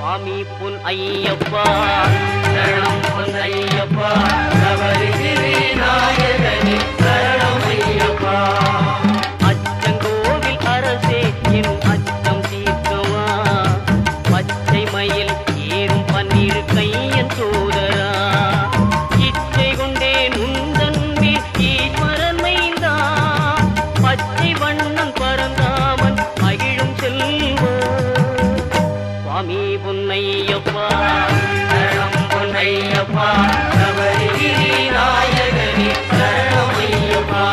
சுவாமி பொன் ஐயப்பா சரணம் பொன் ஐயப்பா சபரிகிரி நாயகனே சரணம் ஐயப்பா அச்சங்கோவில் அரசே என் அச்சம் தீர்க்கவா பச்சை மயில் ஏறும் பன்னீர் கையன் சோதரா இச்சை கொண்டே நுந்தன்பில் ஈஸ்வரன் மைந்தா பச்சை வண்ணம் பரந்தாமன் மகிழும் செல்வோ சுவாமி பொன்னையப்பா சரணம் பொன்னையப்பா சபரிகிரி நாயகனே சரணம் ஐயப்பா